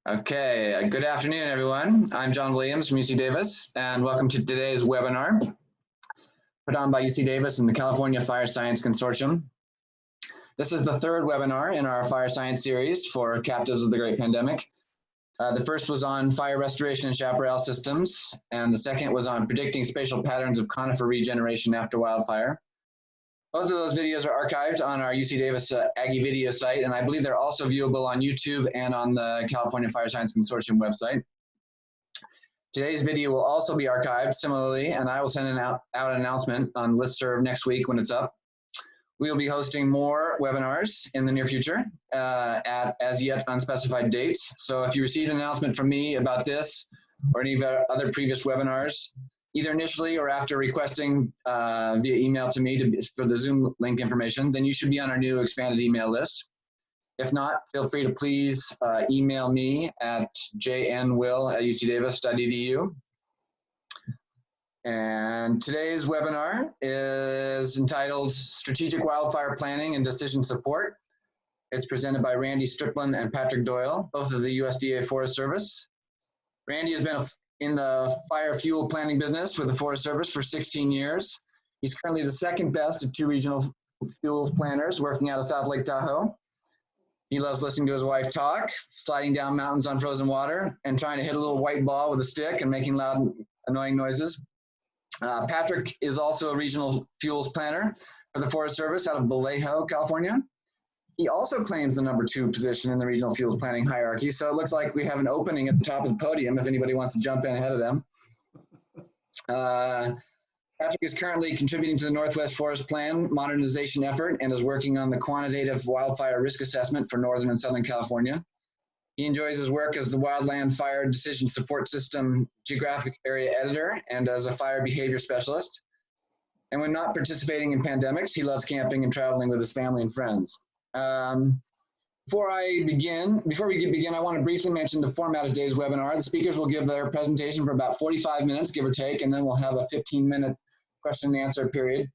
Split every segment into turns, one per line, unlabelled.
Okay, good afternoon, everyone. I'm John Williams from UC Davis, and welcome to today's webinar put on by UC Davis and the California Fire Science Consortium. This is the third webinar in our fire science series for captives of the Great Pandemic. The first was on fire restoration and chaparral systems, and the second was on predicting spatial patterns of conifer regeneration after wildfire. Both of those videos are archived on our UC Davis Aggie video site, and I believe they're also viewable on YouTube and on the California Fire Science Consortium website. Today's video will also be archived similarly, and I will send out an announcement on listserv next week when it's up. We will be hosting more webinars in the near future at as yet unspecified dates. So if you received an announcement from me about this or any of our other previous webinars, either initially or after requesting via email to me for the Zoom link information, then you should be on our new expanded email list. If not, feel free to please email me at jnwill@ucdavis.edu. And today's webinar is entitled Strategic Wildfire Planning and Decision Support. It's presented by Randy Striplin and Patrick Doyle, both of the USDA Forest Service. Randy has been in the fire fuel planning business with the Forest Service for 16 years. He's currently the second best of two regional fuels planners working out of South Lake Tahoe. He loves listening to his wife talk, sliding down mountains on frozen water, and trying to hit a little white ball with a stick and making loud, annoying noises. Patrick is also a regional fuels planner for the Forest Service out of Vallejo, California. He also claims the #2 position in the regional fuels planning hierarchy, so it looks like we have an opening at the top of the podium if anybody wants to jump in ahead of them. Patrick is currently contributing to the Northwest Forest Plan modernization effort and is working on the quantitative wildfire risk assessment for Northern and Southern California. He enjoys his work as the Wildland Fire Decision Support System Geographic Area Editor and as a fire behavior specialist. And when not participating in pandemics, he loves camping and traveling with his family and friends. Before we begin, I want to briefly mention the format of today's webinar. The speakers will give their presentation for about 45 minutes, give or take, and then we'll have a 15-minute question and answer period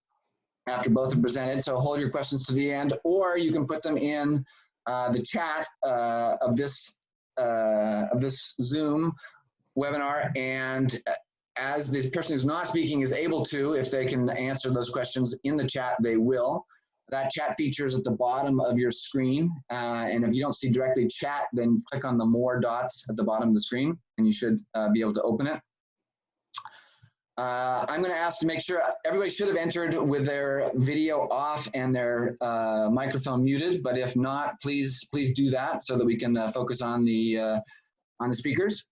after both are presented. So hold your questions to the end, or you can put them in the chat of this Zoom webinar, and as this person who's not speaking is able to, if they can answer those questions in the chat, they will. That chat feature is at the bottom of your screen, and if you don't see directly chat, then click on the more dots at the bottom of the screen, and you should be able to open it. I'm going to ask to make sure everybody should have entered with their video off and their microphone muted, but if not, please do that so that we can focus on the speakers.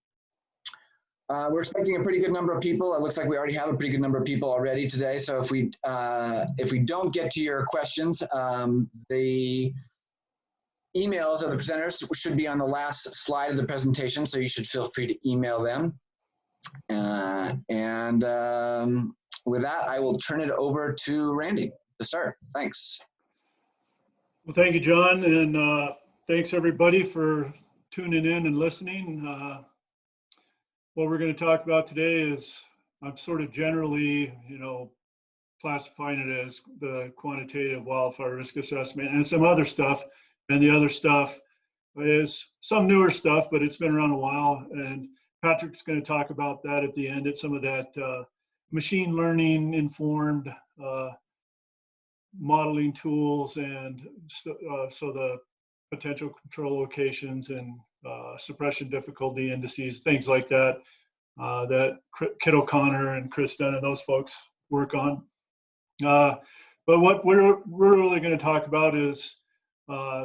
We're expecting a pretty good number of people. It looks like we already have a pretty good number of people already today. So if we don't get to your questions, the emails of the presenters should be on the last slide of the presentation. So you should feel free to email them. With that, I will turn it over to Randy to start. Thanks.
Well, thank you, John, and thanks everybody for tuning in and listening. What we're going to talk about today is I'm sort of generally, classifying it as the quantitative wildfire risk assessment and some other stuff. And the other stuff is some newer stuff, but it's been around a while. And Patrick's going to talk about that at the end. It's some of that machine learning informed modeling tools, and so the potential control locations and suppression difficulty indices, things like that, that Kit O'Connor and Chris Dunn and those folks work on. But what we're really going to talk about is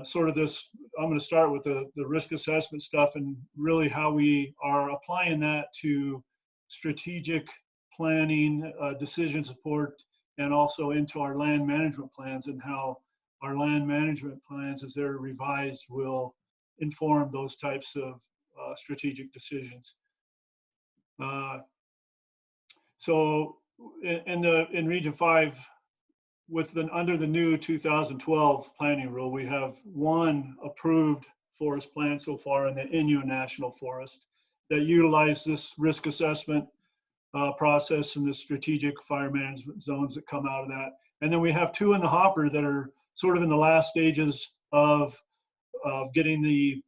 sort of this. I'm going to start with the risk assessment stuff and really how we are applying that to strategic planning, decision support, and also into our land management plans, and how our land management plans, as they're revised, will inform those types of strategic decisions. So in Region 5, under the new 2012 planning rule, we have one approved forest plan so far in the Inyo National Forest that utilize this risk assessment process and the strategic fire management zones that come out of that. And then we have two in the hopper that are sort of in the last stages of getting the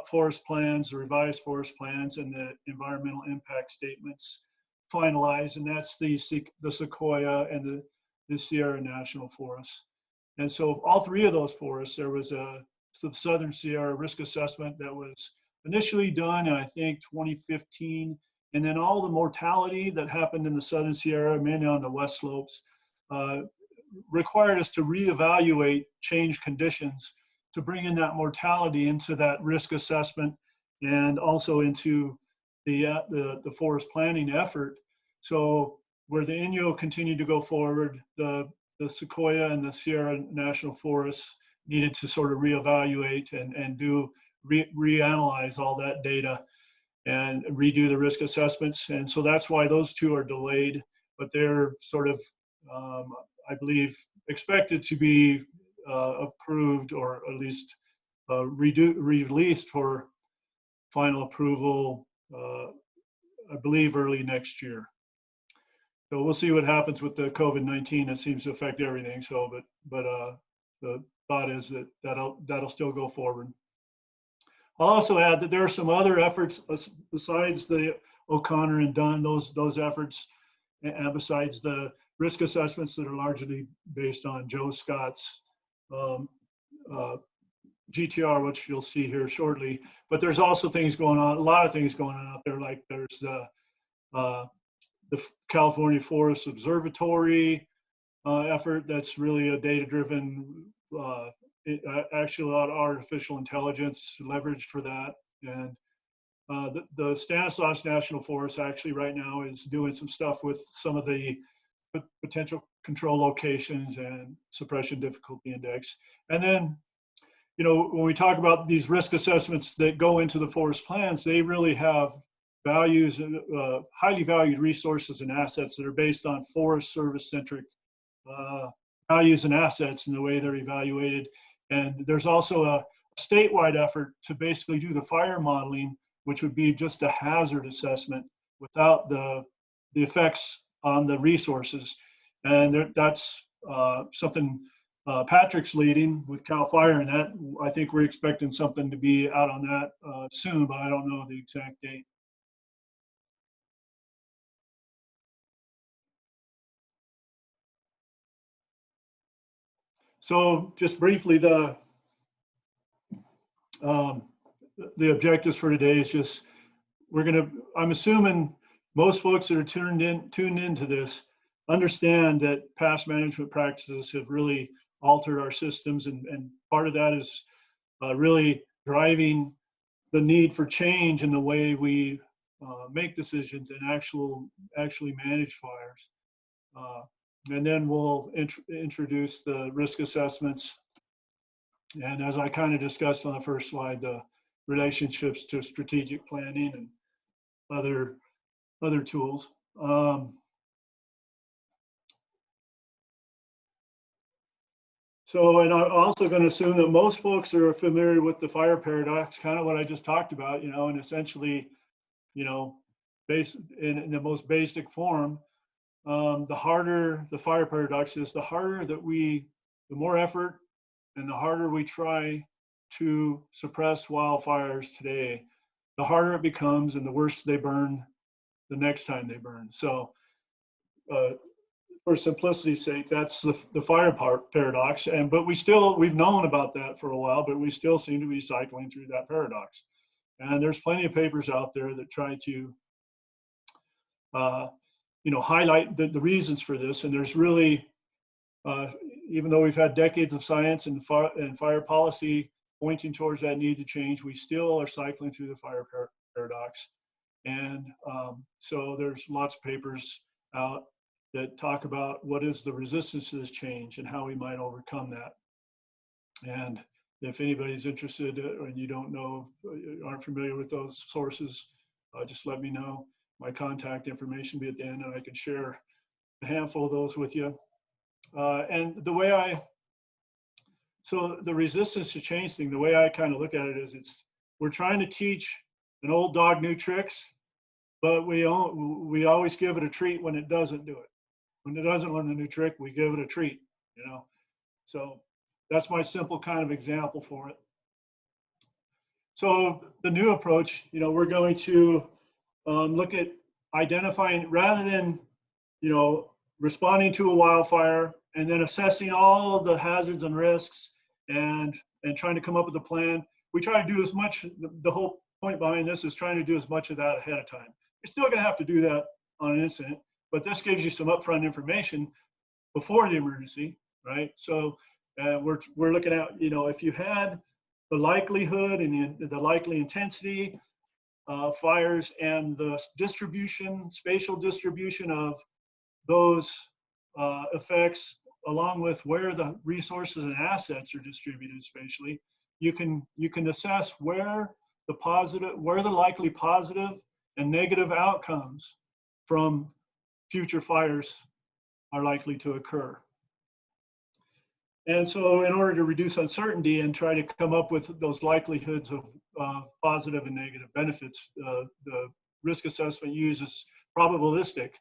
forest plans, the revised forest plans, and the environmental impact statements finalized, and that's the Sequoia and the Sierra National Forest. And so all three of those forests, there was the Southern Sierra risk assessment that was initially done in, I think, 2015. And then all the mortality that happened in the Southern Sierra, mainly on the west slopes, required us to reevaluate change conditions to bring in that mortality into that risk assessment and also into the forest planning effort. So where the Inyo continued to go forward, the Sequoia and the Sierra National Forests needed to sort of reevaluate and reanalyze all that data and redo the risk assessments. And so that's why those two are delayed, but they're sort of, I believe, expected to be approved, or at least released for final approval, I believe early next year. So we'll see what happens with the COVID-19. That seems to affect everything. So, but the thought is that that'll still go forward. I'll also add that there are some other efforts besides the O'Connor and Dunn, those efforts, and besides the risk assessments that are largely based on Joe Scott's GTR, which you'll see here shortly. But there's also things going on, a lot of things going on out there. Like there's the California Forest Observatory effort that's really a data-driven, actually a lot of artificial intelligence leveraged for that. And the Stanislaus National Forest actually right now is doing some stuff with some of the potential control locations and suppression difficulty index. And then, you know, when we talk about these risk assessments that go into the forest plans, they really have values, highly valued resources and assets that are based on Forest Service centric values and assets in the way they're evaluated. And there's also a statewide effort to basically do the fire modeling, which would be just a hazard assessment without the effects on the resources. And that's something Patrick's leading with CAL FIRE, and that I think we're expecting something to be out on that soon, but I don't know the exact date. So just briefly, the objectives for today is just, I'm assuming most folks that are tuned into this understand that past management practices have really altered our systems, and part of that is really driving the need for change in the way we make decisions and actually manage fires. And then we'll introduce the risk assessments. And as I kind of discussed on the first slide, the relationships to strategic planning and other tools. So, and I'm also going to assume that most folks are familiar with the fire paradox, kind of what I just talked about, you know, and essentially, you know, in the most basic form, the harder the fire paradox is, the harder that the more effort and the harder we try to suppress wildfires today, the harder it becomes and the worse they burn the next time they burn. So for simplicity's sake, that's the fire paradox. But we've known about that for a while, but we still seem to be cycling through that paradox. And there's plenty of papers out there that try to you know, highlight the reasons for this. And there's really, even though we've had decades of science and fire policy pointing towards that need to change, we still are cycling through the fire paradox. And so there's lots of papers out that talk about what is the resistance to this change and how we might overcome that. And if anybody's interested and you don't know, aren't familiar with those sources, just let me know. My contact information will be at the end, and I can share a handful of those with you. And the way so the resistance to change thing, the way I kind of look at it is we're trying to teach an old dog new tricks, but we always give it a treat when it doesn't do it. When it doesn't learn a new trick, we give it a treat, you know? So that's my simple kind of example for it. So the new approach, we're going to look at identifying, rather than, responding to a wildfire and then assessing all of the hazards and risks and trying to come up with a plan. We try to do as much, the whole point behind this is trying to do as much of that ahead of time. You're still going to have to do that on an incident, but this gives you some upfront information before the emergency, right? So we're looking at, if you had the likelihood and the likely intensity of fires and the distribution, spatial distribution of those effects, along with where the resources and assets are distributed spatially, you can assess where the likely positive and negative outcomes from future fires are likely to occur. And so in order to reduce uncertainty and try to come up with those likelihoods of positive and negative benefits, the risk assessment uses probabilistic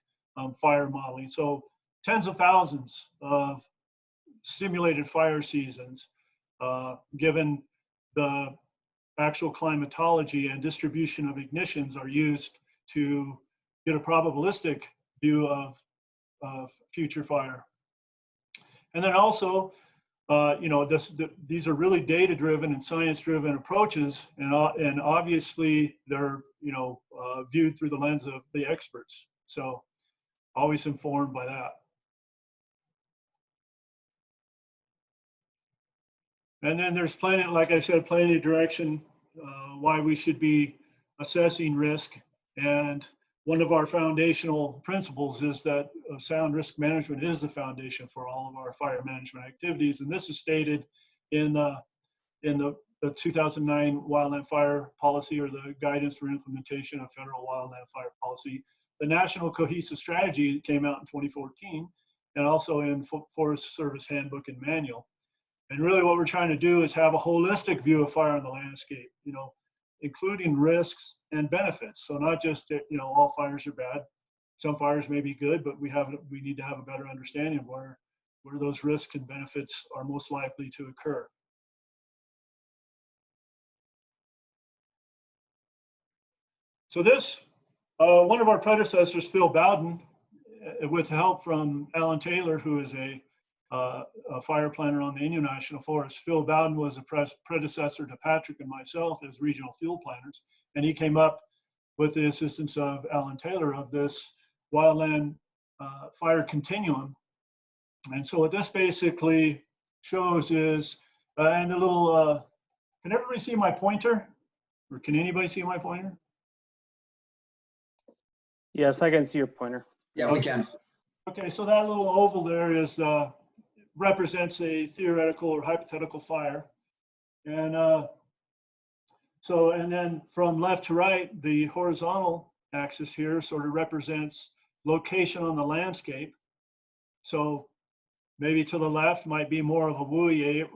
fire modeling. So tens of thousands of simulated fire seasons, given the actual climatology and distribution of ignitions, are used to get a probabilistic view of future fire. And then also, these are really data-driven and science-driven approaches, and obviously they're viewed through the lens of the experts. So always informed by that. And then there's plenty, like I said, plenty of direction why we should be assessing risk. And one of our foundational principles is that sound risk management is the foundation for all of our fire management activities. And this is stated in the 2009 Wildland Fire Policy, or the Guidance for Implementation of Federal Wildland Fire Policy. The National Cohesive Strategy came out in 2014, and also in Forest Service Handbook and Manual. And really what we're trying to do is have a holistic view of fire on the landscape, including risks and benefits. So not just that, all fires are bad. Some fires may be good, but we need to have a better understanding of where those risks and benefits are most likely to occur. So this, one of our predecessors, Phil Bowden, with help from Alan Taylor, who is a fire planner on the Inyo National Forest. Phil Bowden was a predecessor to Patrick and myself as regional field planners, and he came up with the assistance of Alan Taylor of this wildland fire continuum. And so what this basically shows is, and the little, can everybody see my pointer? Or can anybody see my pointer?
Yes, I can see your pointer.
Yeah, we can.
Okay, so that little oval there is represents a theoretical or hypothetical fire. And and then from left to right, the horizontal axis here sort of represents location on the landscape. So maybe to the left might be more of a woolly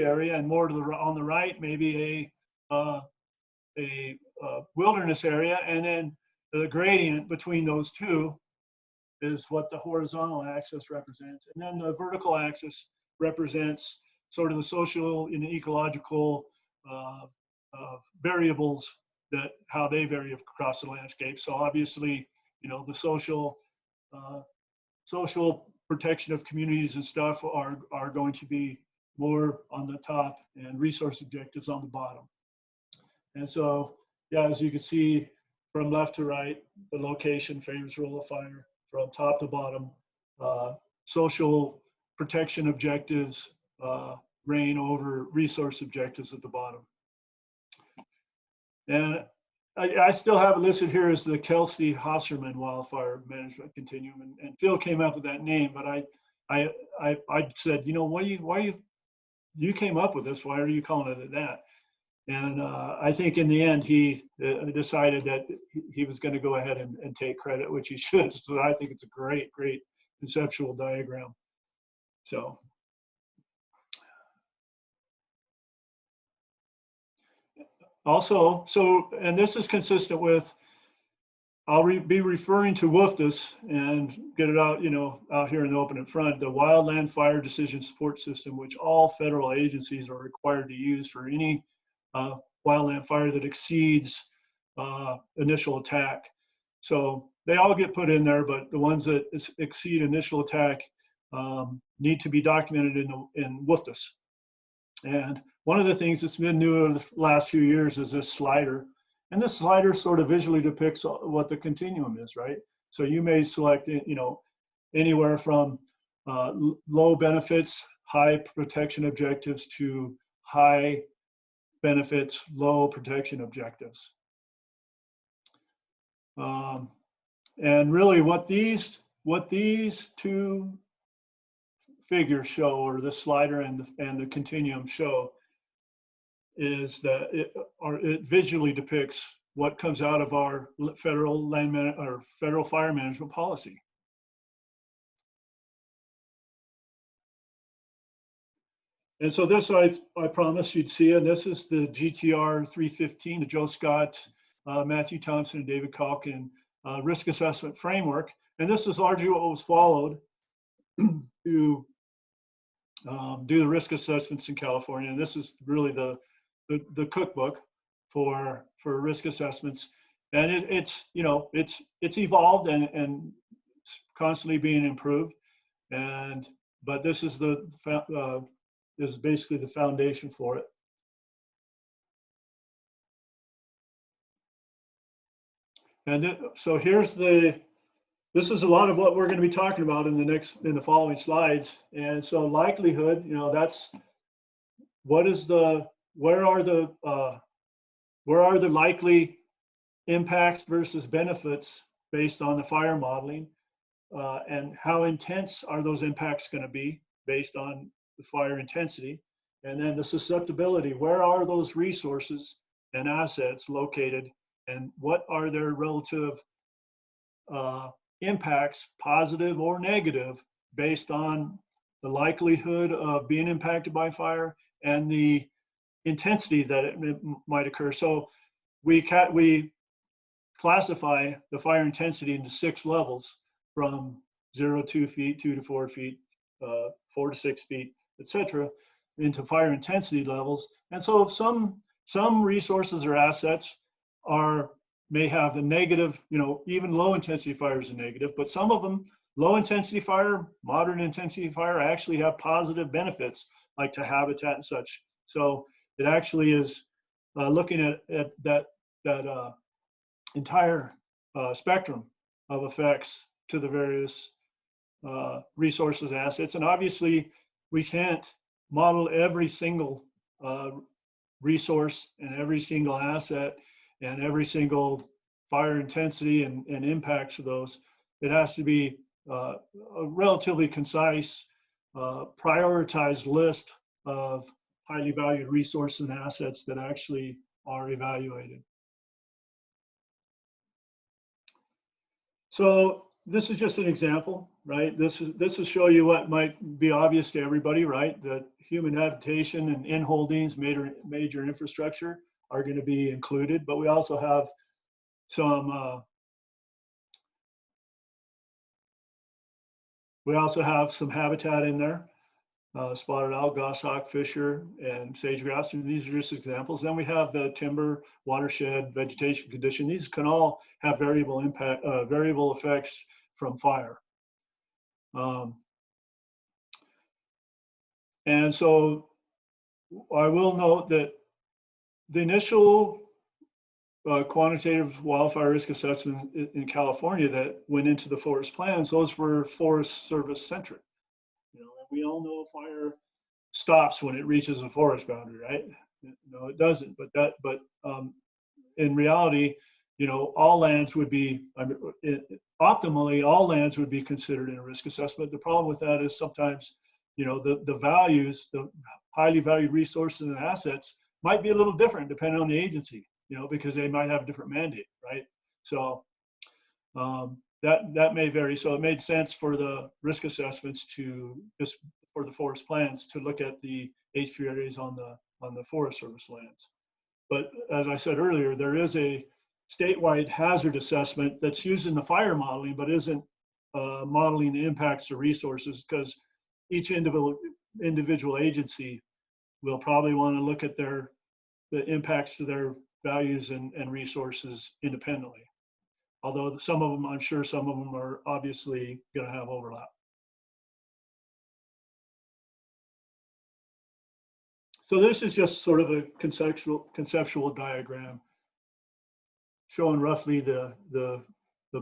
area, and more to on the right, maybe a wilderness area. And then the gradient between those two is what the horizontal axis represents. And then the vertical axis represents sort of the social and ecological variables, that how they vary across the landscape. So obviously, the social protection of communities and stuff are going to be more on the top, and resource objectives on the bottom. And so, yeah, as you can see from left to right, the location favors role of fire. From top to bottom, social protection objectives reign over resource objectives at the bottom. And I still have it listed here as the Kelsey-Hosserman Wildfire Management Continuum, and Phil came up with that name, but I said, you came up with this, why are you calling it that? And I think in the end, he decided that he was going to go ahead and take credit, which he should. So I think it's a great conceptual diagram. So. Also, and this is consistent with, I'll be referring to WFDS and get it out, out here in the open in front, the Wildland Fire Decision Support System, which all federal agencies are required to use for any wildland fire that exceeds initial attack. So they all get put in there, but the ones that exceed initial attack need to be documented in WFDS. And one of the things that's been new in the last few years is this slider. And this slider sort of visually depicts what the continuum is, right? So you may select, anywhere from low benefits, high protection objectives to high benefits, low protection objectives. And really what these two figures show, or the slider and the continuum show, is that it visually depicts what comes out of our federal federal fire management policy. And so this I promised you'd see, and this is the GTR 315, the Joe Scott, Matthew Thompson, and David Calkin risk assessment framework. And this is largely what was followed to do the risk assessments in California. And this is really the cookbook for risk assessments. And it's evolved and constantly being improved. But this is is basically the foundation for it. And so this is a lot of what we're going to be talking about in the following slides. And so likelihood, that's where are the likely impacts versus benefits based on the fire modeling, and how intense are those impacts going to be based on the fire intensity, and then the susceptibility, where are those resources and assets located, and what are their relative impacts, positive or negative, based on the likelihood of being impacted by fire and the intensity that it might occur. So we classify the fire intensity into 6 levels, from 0 to 2 feet, 2 to 4 feet, 4 to 6 feet, etc., into fire intensity levels. And so some resources or assets may have a negative, even low intensity fire is a negative, but some of them, low intensity fire, moderate intensity fire, actually have positive benefits, like to habitat and such. So it actually is looking at that entire spectrum of effects to the various resources, assets. And obviously we can't model every single resource and every single asset and every single fire intensity and impacts of those. It has to be a relatively concise, prioritized list of highly valued resources and assets that actually are evaluated. So this is just an example, right? This will show you what might be obvious to everybody, right? That human habitation and inholdings, major infrastructure are going to be included, but we also have some habitat in there, spotted owl, goshawk, fisher, and sage-grouse. These are just examples. Then we have the timber, watershed, vegetation condition. These can all have variable effects from fire. And so I will note that the initial quantitative wildfire risk assessment in California that went into the forest plans, those were Forest Service centric. We all know fire stops when it reaches a forest boundary, right? No, it doesn't. But in reality, all lands would be, optimally, all lands would be considered in a risk assessment. The problem with that is sometimes, the values, the highly valued resources and assets might be a little different depending on the agency, because they might have a different mandate, right? So that may vary. So it made sense for the risk assessments for the forest plans to look at the H3 areas on the Forest Service lands. But as I said earlier, there is a statewide hazard assessment that's used in the fire modeling, but isn't modeling the impacts to resources, because each individual agency will probably want to look at their the impacts to their values and resources independently. Although some of them, I'm sure some of them are obviously going to have overlap. So this is just sort of a conceptual diagram showing roughly the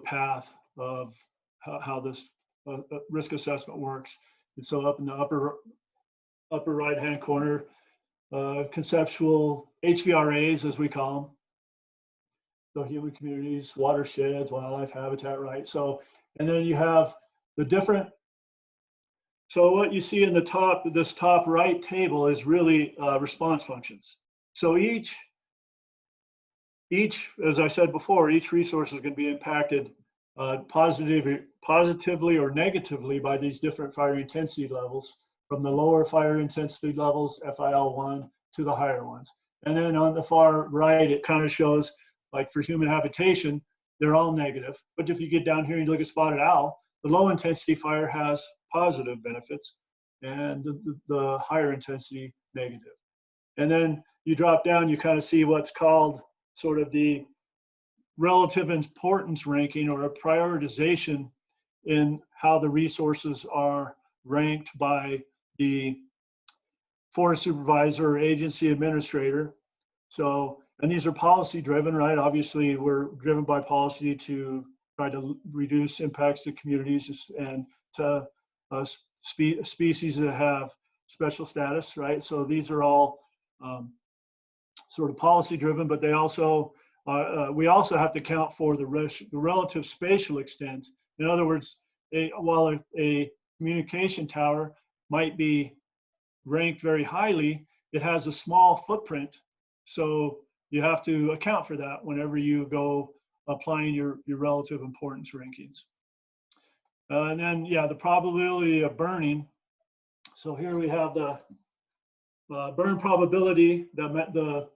path of how this risk assessment works. And so up in the upper right-hand corner, conceptual HVRAs, as we call them. So human communities, watersheds, wildlife habitat, right? So, and then you have the different, so what you see in the top, this top right table is really response functions. So each, as I said before, each resource is going to be impacted positively or negatively by these different fire intensity levels, from the lower fire intensity levels, FIL1, to the higher ones. And then on the far right, it kind of shows, like for human habitation, they're all negative. But if you get down here and you look at spotted owl, the low intensity fire has positive benefits and the higher intensity negative. And then you drop down, you kind of see what's called sort of the relative importance ranking, or a prioritization in how the resources are ranked by the forest supervisor or agency administrator. So, and these are policy driven, right? Obviously, we're driven by policy to try to reduce impacts to communities and to species that have special status, right? So these are all sort of policy driven, but they also, we also have to count for the relative spatial extent. In other words, while a communication tower might be ranked very highly, it has a small footprint. So you have to account for that whenever you go applying your relative importance rankings. And then, yeah, the probability of burning. So here we have the burn probability, the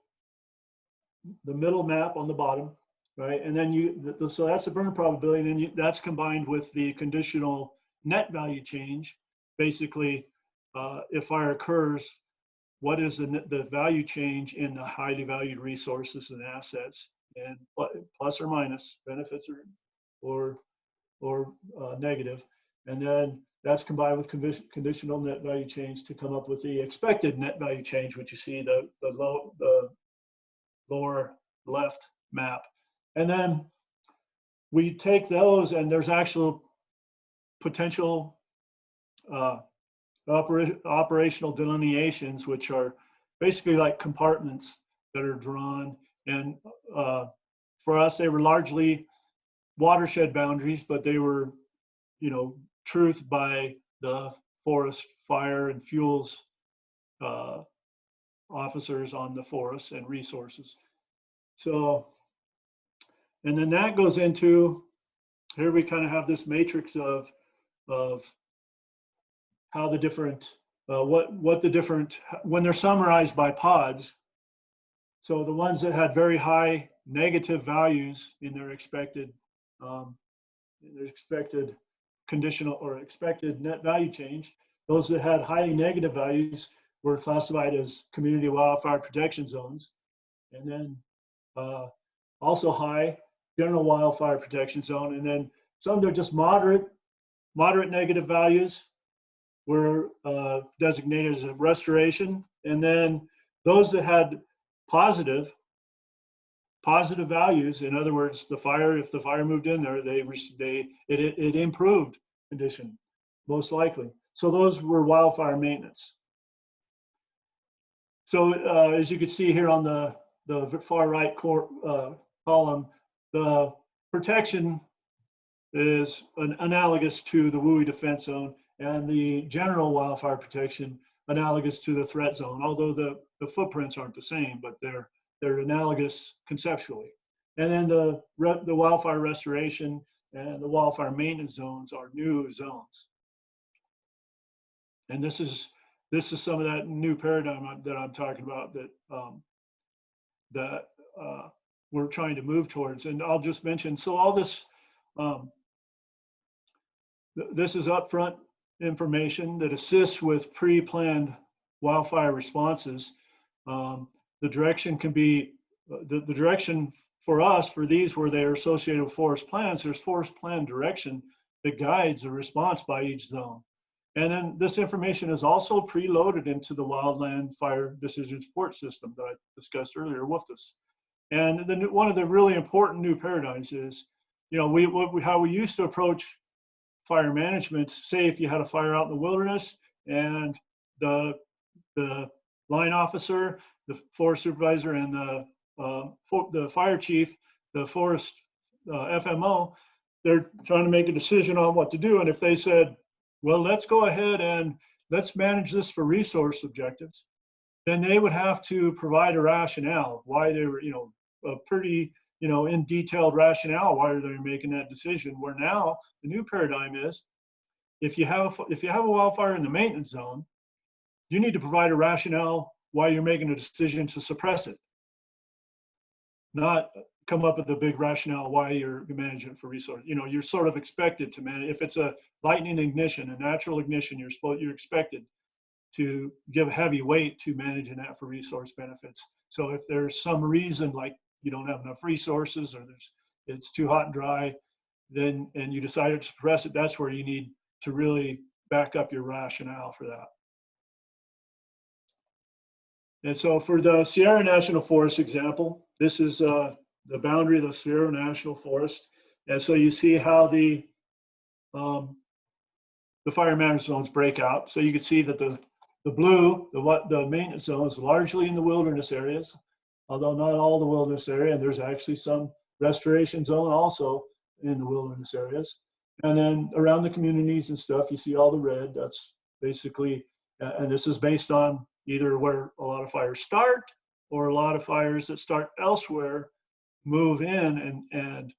middle map on the bottom, right? And then so that's the burn probability, and then that's combined with the conditional net value change. Basically, if fire occurs, what is the value change in the highly valued resources and assets, and plus or minus benefits or negative, and then that's combined with conditional net value change to come up with the expected net value change, which you see the lower left map. And then we take those, and there's actual potential operational delineations, which are basically like compartments that are drawn. And for us, they were largely watershed boundaries, but they were, truthed by the forest fire and fuels officers on the forests and resources. So, and then that goes into, here we kind of have this matrix of how the different, what the different, when they're summarized by pods. So the ones that had very high negative values in their expected conditional or expected net value change, those that had highly negative values were classified as community wildfire protection zones. And then also high general wildfire protection zone. And then some that are just moderate negative values were designated as a restoration. And then those that had positive values, in other words, if the fire moved in there, it improved condition, most likely. So those were wildfire maintenance. So as you can see here on the far right column, the protection is analogous to the WUI defense zone, and the general wildfire protection analogous to the threat zone, although the footprints aren't the same, but they're analogous conceptually. And then the wildfire restoration and the wildfire maintenance zones are new zones. And this is some of that new paradigm that I'm talking about that we're trying to move towards. And I'll just mention, so all this, this is upfront information that assists with pre-planned wildfire responses. the direction can be, the direction for us, for these where they are associated with forest plans, there's forest plan direction that guides the response by each zone. And then this information is also preloaded into the Wildland Fire Decision Support System that I discussed earlier, WFDS. And then one of the really important new paradigms is, you know, how we used to approach fire management. Say if you had a fire out in the wilderness and the line officer, the forest supervisor, and the fire chief, the forest FMO, they're trying to make a decision on what to do. And if they said, well, let's go ahead and let's manage this for resource objectives, then they would have to provide a rationale why they were, you know, a pretty, you know, in detailed rationale why they're making that decision. Where now the new paradigm is, if you have a wildfire in the maintenance zone, you need to provide a rationale why you're making a decision to suppress it, not come up with a big rationale why you're managing it for resource. You know, you're sort of expected to manage. If it's a lightning ignition, a natural ignition, you're expected to give heavy weight to managing that for resource benefits. So if there's some reason like you don't have enough resources, or it's too hot and dry, then and you decided to suppress it, that's where you need to really back up your rationale for that. And so for the Sierra National Forest example, this is the boundary of the Sierra National Forest. And so you see how the fire management zones break out. So you can see that the blue, the maintenance zone is largely in the wilderness areas, although not all the wilderness area, and there's actually some restoration zone also in the wilderness areas. And then around the communities and stuff, you see all the red. That's basically, and this is based on either where a lot of fires start or a lot of fires that start elsewhere move in, and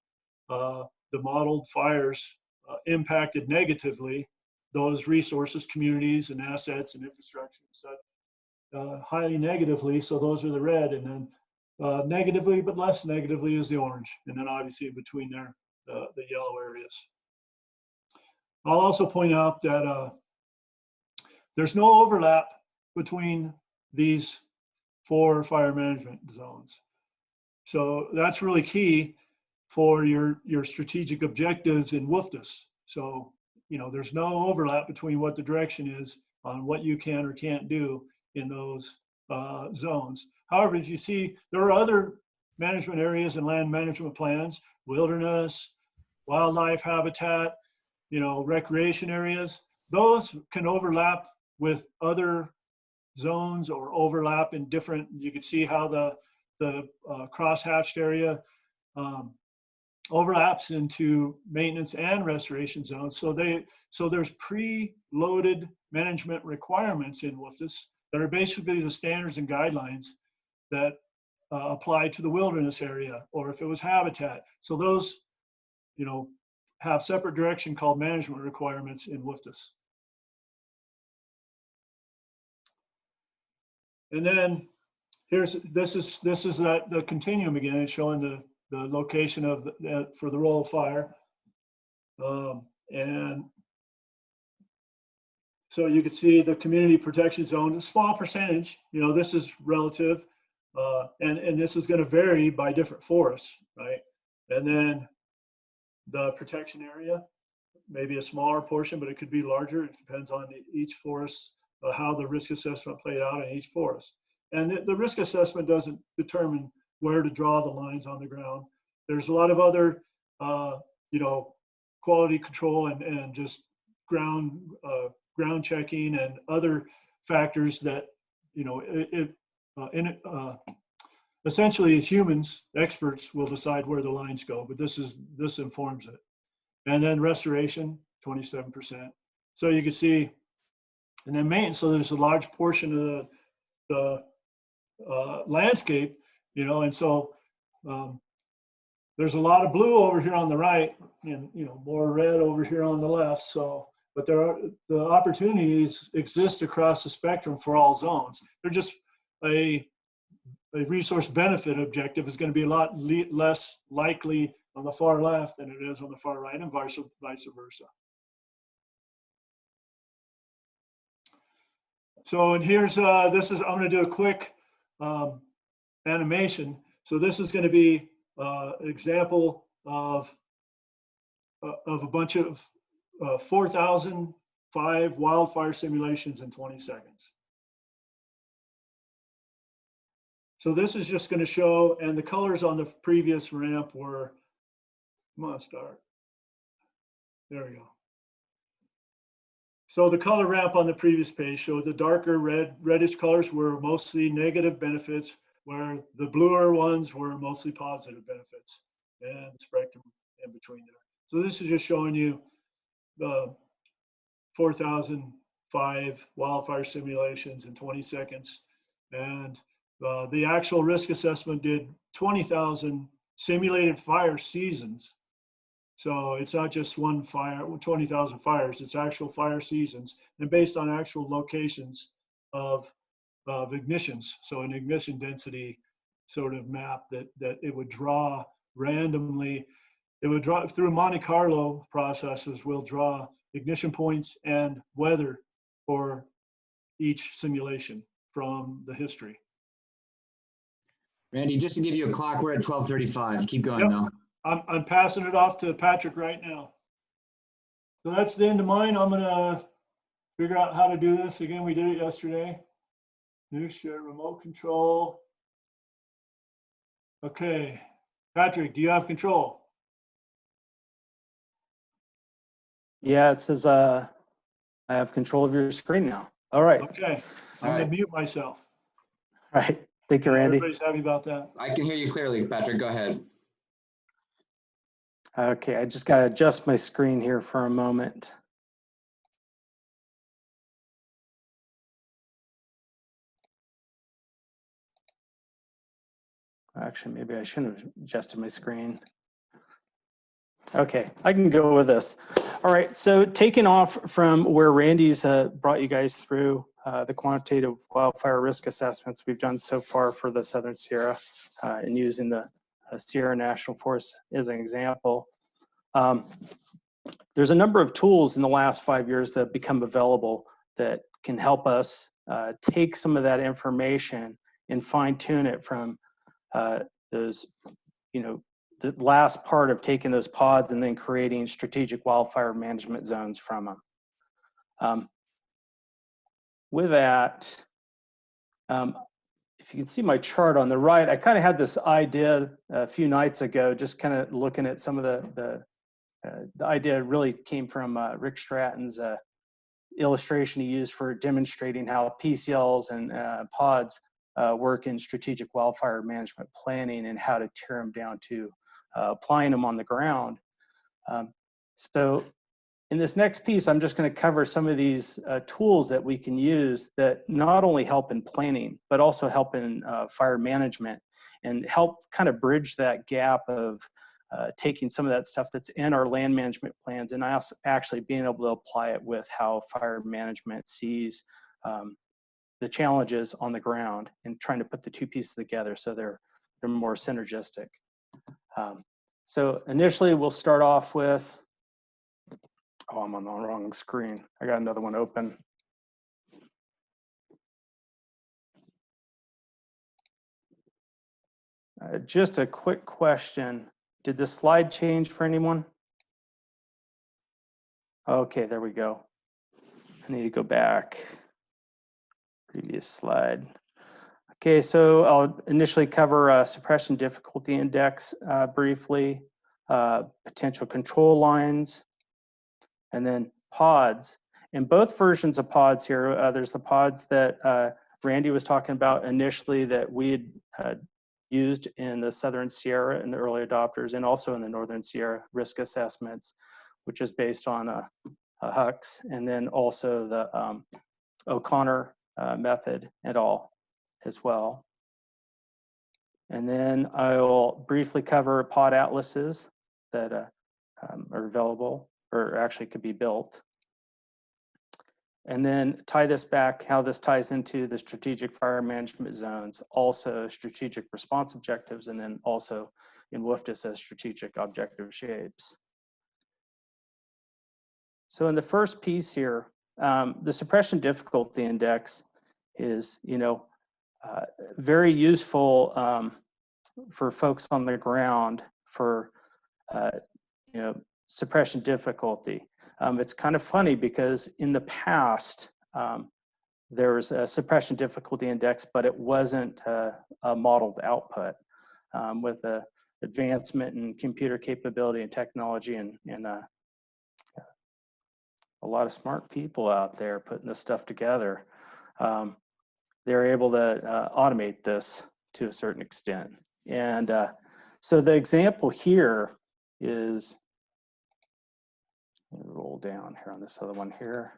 the modeled fires impacted negatively those resources, communities, and assets and infrastructure and such, highly negatively. So those are the red, and then negatively but less negatively is the orange, and then obviously in between there the yellow areas. I'll also point out that there's no overlap between these 4 fire management zones. So that's really key for your strategic objectives in WFDS. So, you know, there's no overlap between what the direction is on what you can or can't do in those zones. However, as you see, there are other management areas and land management plans, wilderness, wildlife habitat, you know, recreation areas. Those can overlap with other zones or overlap in different, you can see how the cross-hatched area overlaps into maintenance and restoration zones. So there's pre-loaded management requirements in WFDS that are basically the standards and guidelines that apply to the wilderness area, or if it was habitat. So those, you know, have separate direction called management requirements in WFDS. And then this is the continuum again. It's showing the location of for the role of fire, and so you can see the community protection zone, a small percentage. You know, this is relative, and this is going to vary by different forests, right? And then the protection area, maybe a smaller portion, but it could be larger. It depends on each forest, how the risk assessment played out in each forest. And the risk assessment doesn't determine where to draw the lines on the ground. There's a lot of other, you know, quality control and just ground checking and other factors that, you know, essentially humans, experts, will decide where the lines go, but this informs it. And then restoration, 27%. So you can see, and then maintenance, so there's a large portion of the landscape, you know, and so there's a lot of blue over here on the right, and, you know, more red over here on the left. So, but the opportunities exist across the spectrum for all zones. They're just a resource benefit objective is going to be a lot less likely on the far left than it is on the far right, and vice versa. So, and here's I'm going to do a quick animation. So this is going to be an example of a bunch of 4,005 wildfire simulations in 20 seconds. So this is just going to show, and the colors on the previous ramp were, come on, start. There we go. So the color ramp on the previous page showed the darker reddish colors were mostly negative benefits, where the bluer ones were mostly positive benefits, and the spectrum in between there. So this is just showing you the 4,005 wildfire simulations in 20 seconds. And the actual risk assessment did 20,000 simulated fire seasons. So it's not just one fire, 20,000 fires, it's actual fire seasons, and based on actual locations of ignitions. So an ignition density sort of map that it would draw randomly. It would draw through Monte Carlo processes, will draw ignition points and weather for each simulation from the history.
Randy, just to give you a clock, we're at 12:35. Keep going,
Yep.
though.
I'm passing it off to Patrick right now. So that's the end of mine. I'm gonna figure out how to do this. Again, we did it yesterday. New share remote control. Okay, Patrick, do you have control?
Yeah, it says I have control of your screen now. All right.
Okay, I'm gonna mute myself.
All right. Thank you, Randy.
Everybody's happy about that.
I can hear you clearly, Patrick. Go ahead.
Okay, I just got to adjust my screen here for a moment. Actually, maybe I shouldn't have adjusted my screen. Okay, I can go with this. All right, so taking off from where Randy's brought you guys through the quantitative wildfire risk assessments we've done so far for the Southern Sierra and using the Sierra National Forest as an example. There's a number of tools in the last 5 years that have become available that can help us take some of that information and fine tune it from those, the last part of taking those pods and then creating strategic wildfire management zones from them. With that, if you can see my chart on the right, I kind of had this idea a few nights ago, just kind of looking at some of the idea really came from Rick Stratton's illustration he used for demonstrating how PCLs and pods work in strategic wildfire management planning and how to tear them down to applying them on the ground. So in this next piece, I'm just going to cover some of these tools that we can use that not only help in planning, but also help in fire management and help kind of bridge that gap of taking some of that stuff that's in our land management plans and actually being able to apply it with how fire management sees the challenges on the ground and trying to put the two pieces together so they're more synergistic. So initially we'll start off with, oh, I'm on the wrong screen. I got another one open. Just a quick question. Did the slide change for anyone? Okay, there we go. I need to go back. Previous slide. Okay, so I'll initially cover suppression difficulty index briefly, potential control lines, and then pods. In both versions of pods here, there's the pods that Randy was talking about initially that we had used in the Southern Sierra and the early adopters, and also in the Northern Sierra risk assessments, which is based on a HUX, and then also the O'Connor method and all as well. And then I'll briefly cover pod atlases that are available or actually could be built. And then tie this back, how this ties into the strategic fire management zones, also strategic response objectives, and then also in WFDS as strategic objective shapes. So in the first piece here, the suppression difficulty index is, very useful for folks on the ground for suppression difficulty. It's kind of funny because in the past there was a suppression difficulty index, but it wasn't a modeled output. With the advancement in computer capability and technology and a lot of smart people out there putting this stuff together, they're able to automate this to a certain extent. And so the example here is, let me roll down here on this other one here.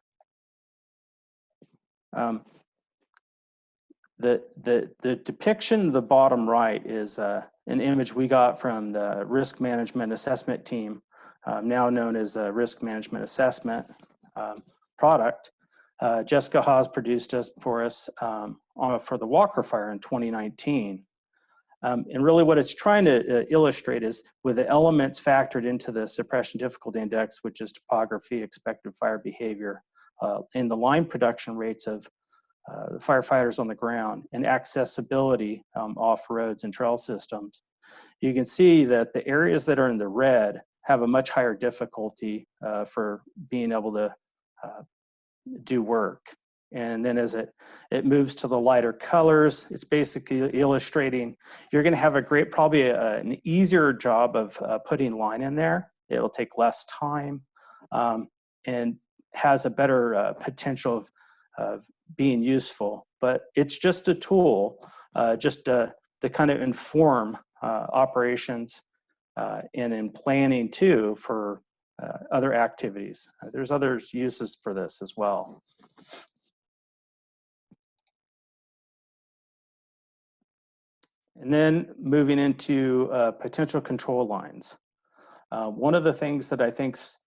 The depiction of the bottom right is an image we got from the risk management assessment team, now known as a risk management assessment product. Jessica Haas produced for us for the Walker Fire in 2019. And really what it's trying to illustrate is with the elements factored into the suppression difficulty index, which is topography, expected fire behavior, and the line production rates of the firefighters on the ground, and accessibility off roads and trail systems, you can see that the areas that are in the red have a much higher difficulty for being able to do work. And then as it moves to the lighter colors, it's basically illustrating you're going to have probably an easier job of putting line in there. It'll take less time and has a better potential of being useful. But it's just a tool, just to kind of inform operations and in planning too for other activities. There's other uses for this as well. And then moving into potential control lines. One of the things that I think's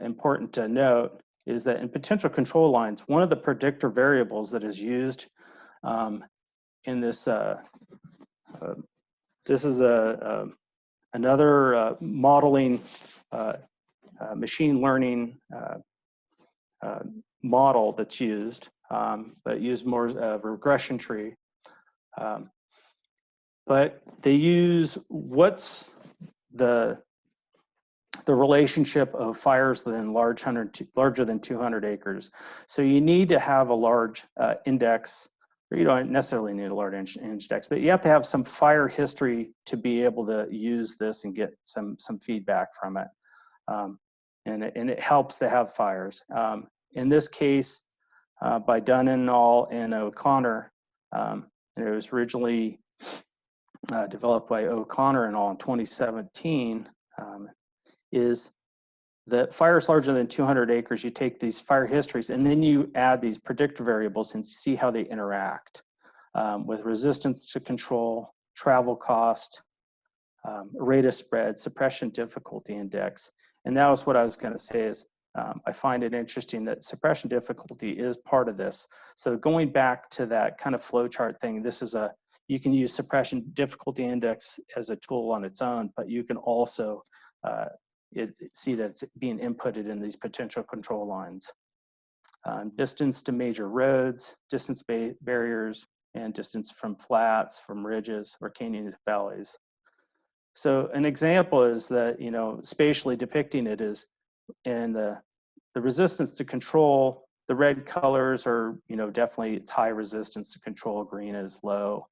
important to note is that in potential control lines, one of the predictor variables that is used in this, this is another modeling, machine learning model that's used, but used more regression tree. But they use what's the relationship of fires within larger than 200 acres. So you need to have a large index, or you don't necessarily need a large index, but you have to have some fire history to be able to use this and get some feedback from it. And it helps to have fires. In this case, by Dunn and al. And O'Connor, and it was originally developed by O'Connor and all in 2017, is that fires larger than 200 acres, you take these fire histories and then you add these predictor variables and see how they interact with resistance to control, travel cost, rate of spread, suppression difficulty index. And that was what I was going to say is I find it interesting that suppression difficulty is part of this. So going back to that kind of flow chart thing, this is you can use suppression difficulty index as a tool on its own, but you can also see that it's being inputted in these potential control lines. Distance to major roads, distance barriers, and distance from flats, from ridges, or canyons, valleys. So an example is that, spatially depicting it is in the resistance to control, the red colors are, definitely it's high resistance to control, green is low.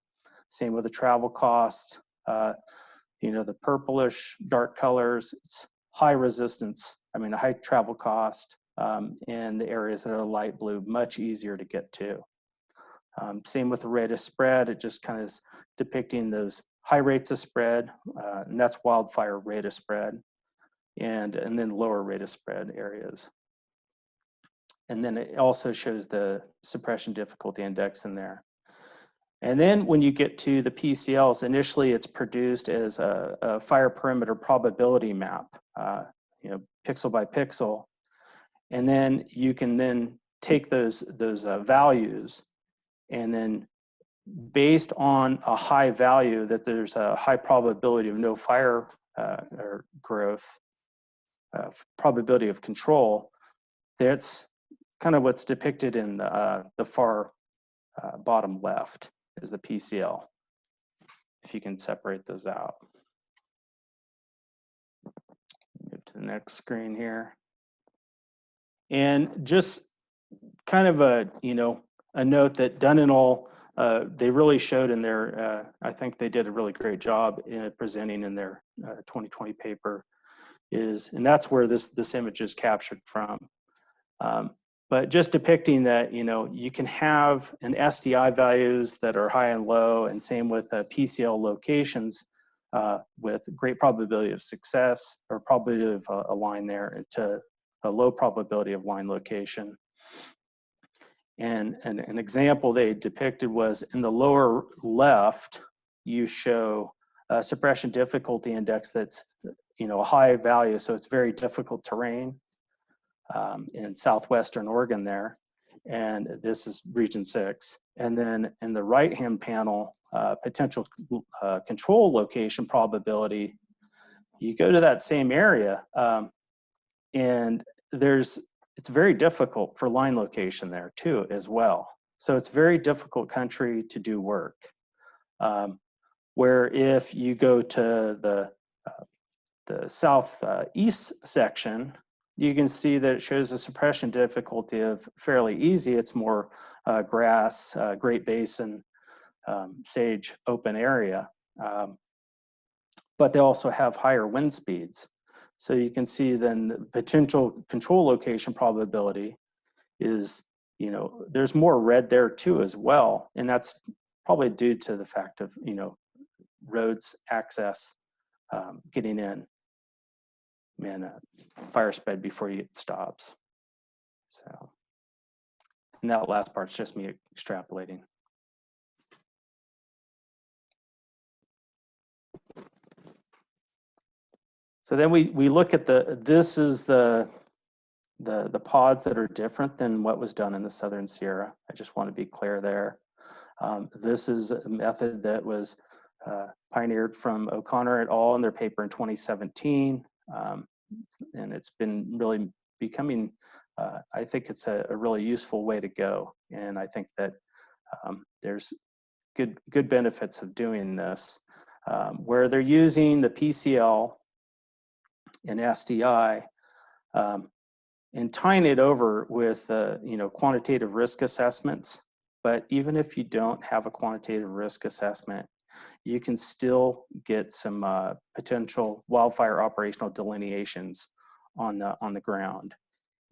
Same with the travel cost. The purplish dark colors, it's high resistance, high travel cost, and the areas that are light blue, much easier to get to. Same with the rate of spread, it just kind of is depicting those high rates of spread, and that's wildfire rate of spread, and then lower rate of spread areas. And then it also shows the suppression difficulty index in there. And then when you get to the PCLs, initially it's produced as a fire perimeter probability map, pixel by pixel. And then you can then take those values and then based on a high value that there's a high probability of no fire or growth, probability of control, that's kind of what's depicted in the far bottom left. is the PCL, if you can separate those out. Move to the next screen here. And just kind of a, a note that Dunn and all, they really showed in their, I think they did a really great job in presenting in their 2020 paper and that's where this image is captured from. But just depicting that, you can have an SDI values that are high and low, and same with PCL locations with great probability of success or probability of a line there to a low probability of line location. And an example they depicted was in the lower left, you show a suppression difficulty index that's, a high value, so it's very difficult terrain in southwestern Oregon there. And this is region 6. And then in the right-hand panel, potential control location probability, you go to that same area and it's very difficult for line location there too as well. So it's very difficult country to do work. Where if you go to the southeast section, you can see that it shows a suppression difficulty of fairly easy. It's more grass, Great Basin, sage, open area. But they also have higher wind speeds. So you can see then the potential control location probability is, there's more red there too as well. And that's probably due to the fact of, roads access, getting in, and fire spread before it stops. So, and that last part's just me extrapolating. So then we look at this is the pods that are different than what was done in the Southern Sierra. I just want to be clear there. This is a method that was pioneered from O'Connor et al. In their paper in 2017. And it's been really becoming, I think it's a really useful way to go. And I think that there's good benefits of doing this, where they're using the PCL and SDI and tying it over with quantitative risk assessments. But even if you don't have a quantitative risk assessment, you can still get some potential wildfire operational delineations on the ground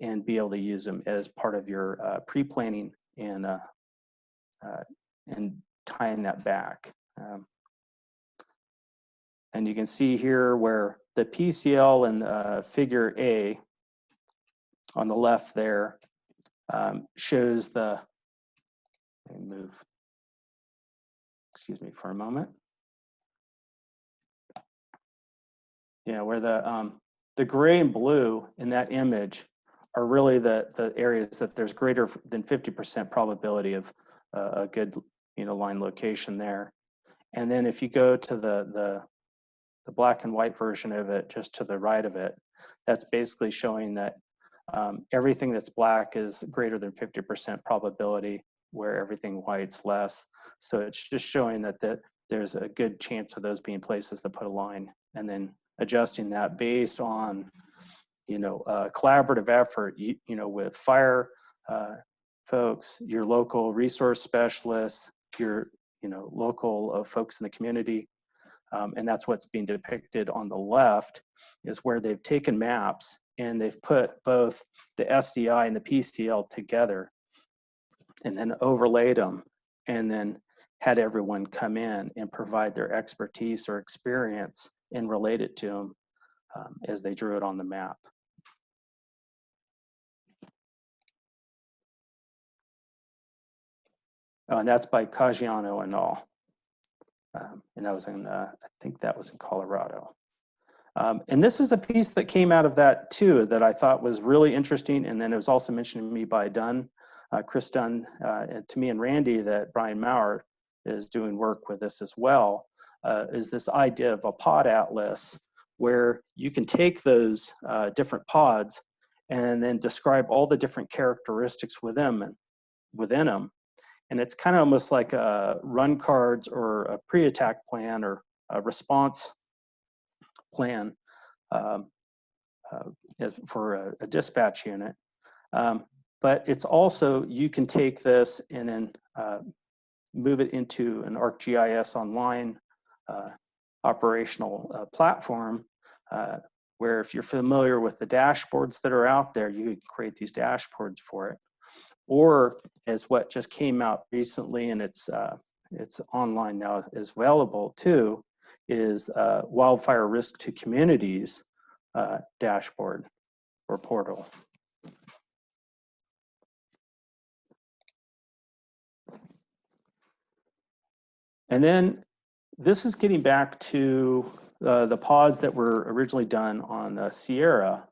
and be able to use them as part of your pre-planning and tying that back. And you can see here where the PCL in figure A on the left there shows the, let me move, excuse me for a moment. Yeah, where the gray and blue in that image are really the areas that there's greater than 50% probability of a good line location there. And then if you go to the black and white version of it, just to the right of it, that's basically showing that everything that's black is greater than 50% probability, where everything white's less. So it's just showing that there's a good chance of those being places to put a line, and then adjusting that based on collaborative effort with fire folks, your local resource specialists, your local folks in the community. And that's what's being depicted on the left, is where they've taken maps and they've put both the SDI and the PCL together and then overlaid them, and then had everyone come in and provide their expertise or experience and relate it to them as they drew it on the map. Oh, and that's by Caggiano and all. And that was in, I think that was in Colorado. And this is a piece that came out of that too, that I thought was really interesting. And then it was also mentioned to me by Dunn, Chris Dunn, and to me and Randy, that Brian Maurer is doing work with this as well, is this idea of a pod atlas, where you can take those different pods and then describe all the different characteristics within them, And it's kind of almost like a run cards or a pre-attack plan or a response plan for a dispatch unit. But it's also, you can take this and then move it into an ArcGIS online operational platform, where if you're familiar with the dashboards that are out there, you can create these dashboards for it. Or as what just came out recently, and it's online now, is available too, is Wildfire Risk to Communities dashboard or portal. And then this is getting back to the pods that were originally done on the Sierra.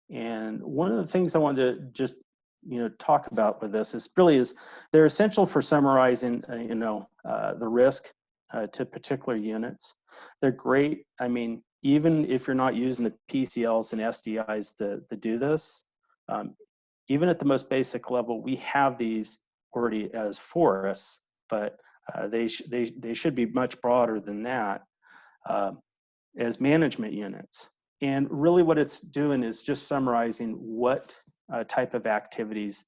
And one of the things I wanted to just talk about with this is they're essential for summarizing the risk to particular units. They're great. I mean, even if you're not using the PCLs and SDIs to do this, even at the most basic level, we have these already as forests, but they should be much broader than that as management units. And really what it's doing is just summarizing what type of activities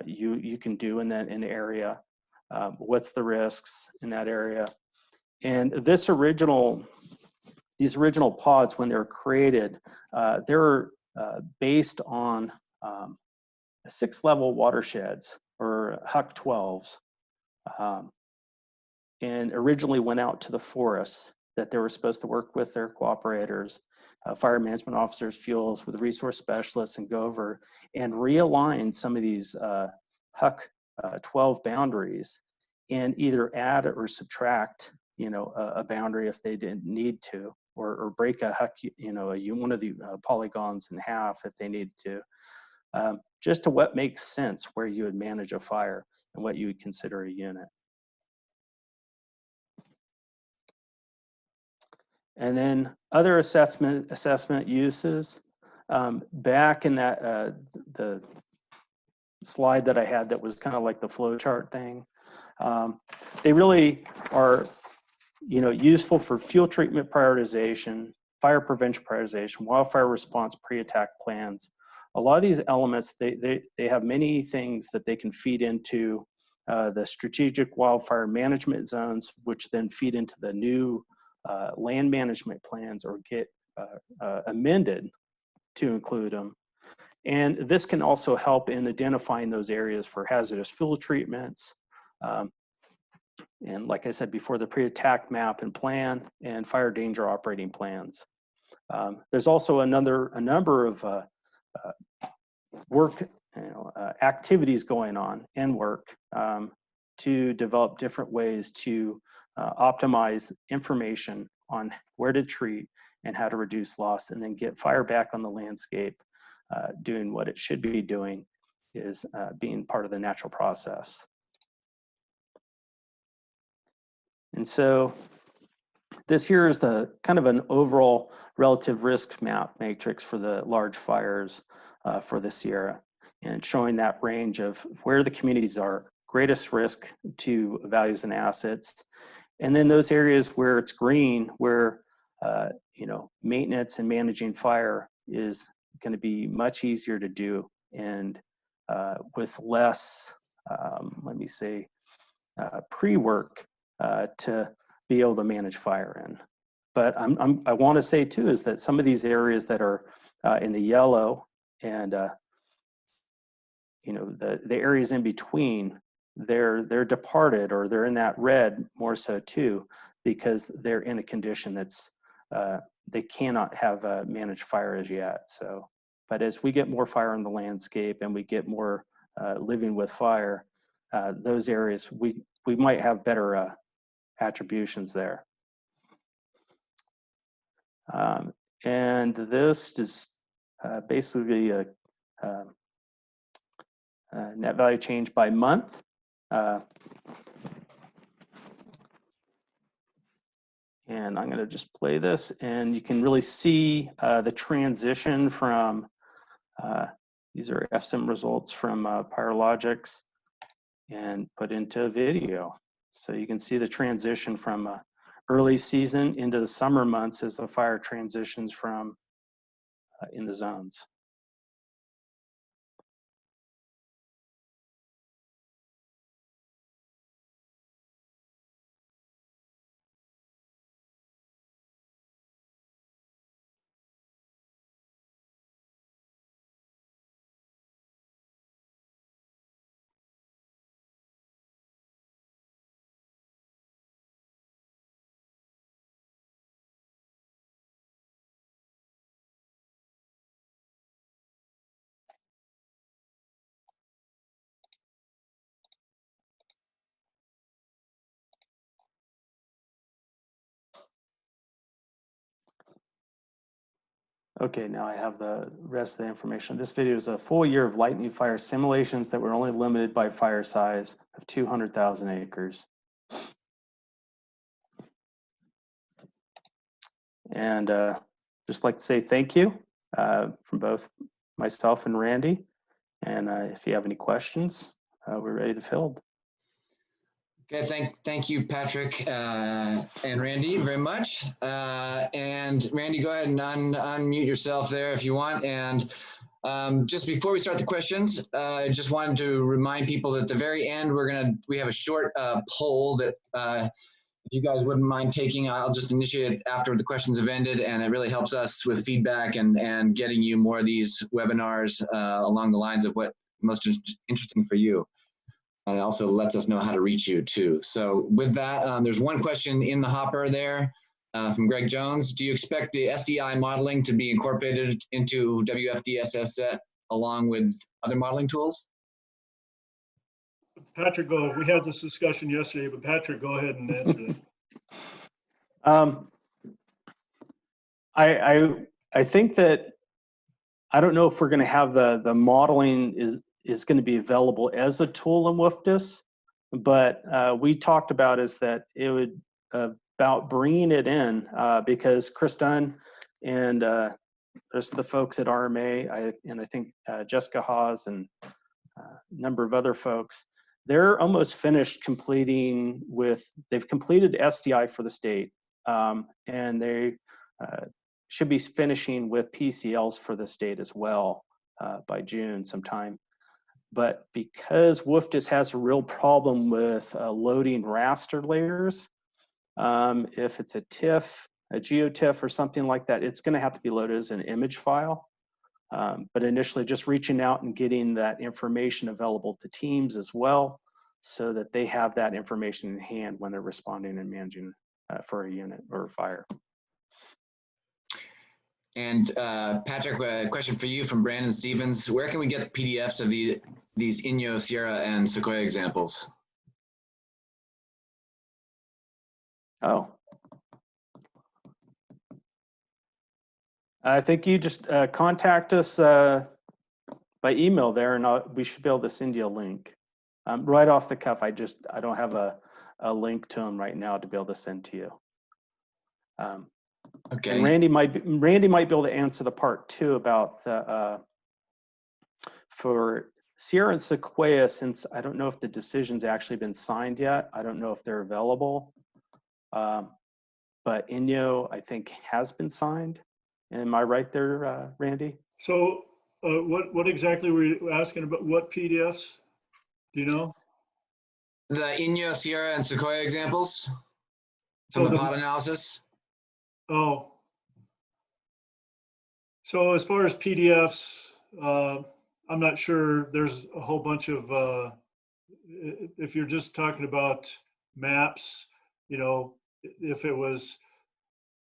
you can do in that area, what's the risks in that area. And these original pods, when they're created, they're based on 6-level watersheds, or HUC 12s, and originally went out to the forests that they were supposed to work with their cooperators, fire management officers, fuels, with resource specialists, and go over and realign some of these HUC 12 boundaries, and either add or subtract a boundary if they didn't need to, or break a HUC, one of the polygons in half if they need to, just to what makes sense where you would manage a fire and what you would consider a unit. And then other assessment uses, back in that the slide that I had that was kind of like the flow chart thing, they really are useful for fuel treatment prioritization, fire prevention prioritization, wildfire response pre-attack plans. A lot of these elements, they have many things that they can feed into the strategic wildfire management zones, which then feed into the new land management plans, or get amended to include them. And this can also help in identifying those areas for hazardous fuel treatments. And like I said before, the pre-attack map and plan, and fire danger operating plans. There's also a number of work, activities going on and work to develop different ways to optimize information on where to treat and how to reduce loss, and then get fire back on the landscape, doing what it should be doing, is being part of the natural process. And so this here is the kind of an overall relative risk map matrix for the large fires for the Sierra, and showing that range of where the communities are greatest risk to values and assets. And then those areas where it's green, where maintenance and managing fire is going to be much easier to do, and with less, let me say, pre-work to be able to manage fire in. But I want to say too is that some of these areas that are in the yellow, and the areas in between, they're departed, or they're in that red more so too, because they're in a condition that's they cannot have managed fire as yet. So, but as we get more fire in the landscape, and we get more living with fire, those areas we might have better attributions there. And this is basically a net value change by month. And I'm going to just play this, and you can really see the transition from, these are FSIM results from Pyrologics, and put into a video. So you can see the transition from early season into the summer months as the fire transitions from in the zones. Okay, now I have the rest of the information. This video is a full year of lightning fire simulations that were only limited by fire size of 200,000 acres. And just like to say thank you from both myself and Randy. And if you have any questions, we're ready to field.
Okay, thank you, Patrick and Randy, very much. And Randy, go ahead and unmute yourself there if you want. And just before we start the questions, I just wanted to remind people that at the very end, we have a short poll that if you guys wouldn't mind taking, I'll just initiate it after the questions have ended, and it really helps us with feedback and getting you more of these webinars along the lines of what's most interesting for you. And it also lets us know how to reach you too. So with that, there's one question in the hopper there from Greg Jones. Do you expect the SDI modeling to be incorporated into WFDSS set along with other modeling tools?
Patrick, go. We had this discussion yesterday, but Patrick, go ahead and answer that.
I think that I don't know if we're going to have the modeling is going to be available as a tool in WFDS, but we talked about is that it would about bringing it in because Chris Dunn and the rest of the folks at RMA and I think Jessica Hawes and a number of other folks, they're almost finished completing they've completed SDI for the state and they should be finishing with PCLs for the state as well by June sometime. But because WFDS has a real problem with loading raster layers, if it's a TIFF, a GeoTIFF or something like that, it's going to have to be loaded as an image file. But initially just reaching out and getting that information available to teams as well so that they have that information in hand when they're responding and managing for a unit or a fire.
And Patrick, a question for you from Brandon Stevens. Where can we get PDFs of these Inyo, Sierra, and Sequoia examples?
Oh. I think you just contact us by email there and we should be able to send you a link. Right off the cuff, I don't have a link to them right now to be able to send to you.
Okay.
And Randy might be able to answer the part too about the for Sierra and Sequoia, since I don't know if the decision's actually been signed yet. I don't know if they're available. But Inyo, I think, has been signed. Am I right there, Randy?
So what exactly were you asking about? What PDFs? Do you know?
The Inyo, Sierra, and Sequoia examples from
So
the pod analysis.
Oh. So as far as PDFs, I'm not sure. There's a whole bunch of, if you're just talking about maps, you know, if it was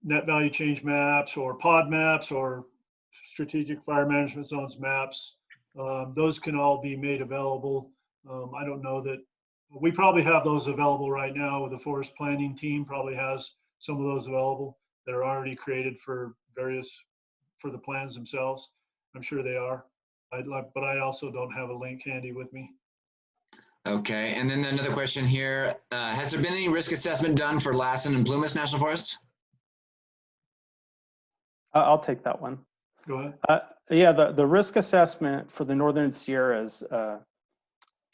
net value change maps or pod maps or strategic fire management zones maps, those can all be made available. I don't know that we probably have those available right now. The forest planning team probably has some of those available that are already created for the plans themselves. I'm sure they are. But I also don't have a link handy with me.
Okay, and then another question here. Has there been any risk assessment done for Lassen and Plumas National Forests?
I'll take that one.
Go ahead.
Yeah, the risk assessment for the Northern Sierras,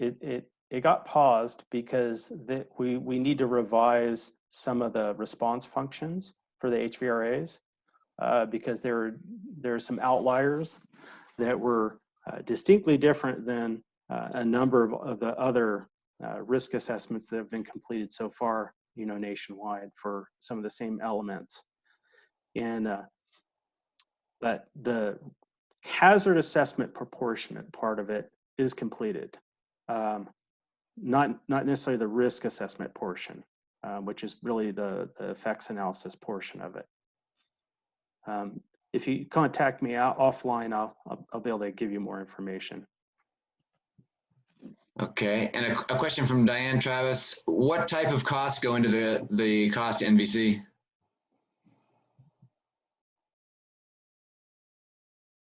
it it got paused because we need to revise some of the response functions for the HVRAs because there are some outliers that were distinctly different than a number of the other risk assessments that have been completed so far, nationwide for some of the same elements. And but the hazard assessment proportionate part of it is completed. Not necessarily the risk assessment portion, which is really the effects analysis portion of it. If you contact me offline, I'll be able to give you more information.
Okay, and a question from Diane Travis. What type of costs go into the cost NVC?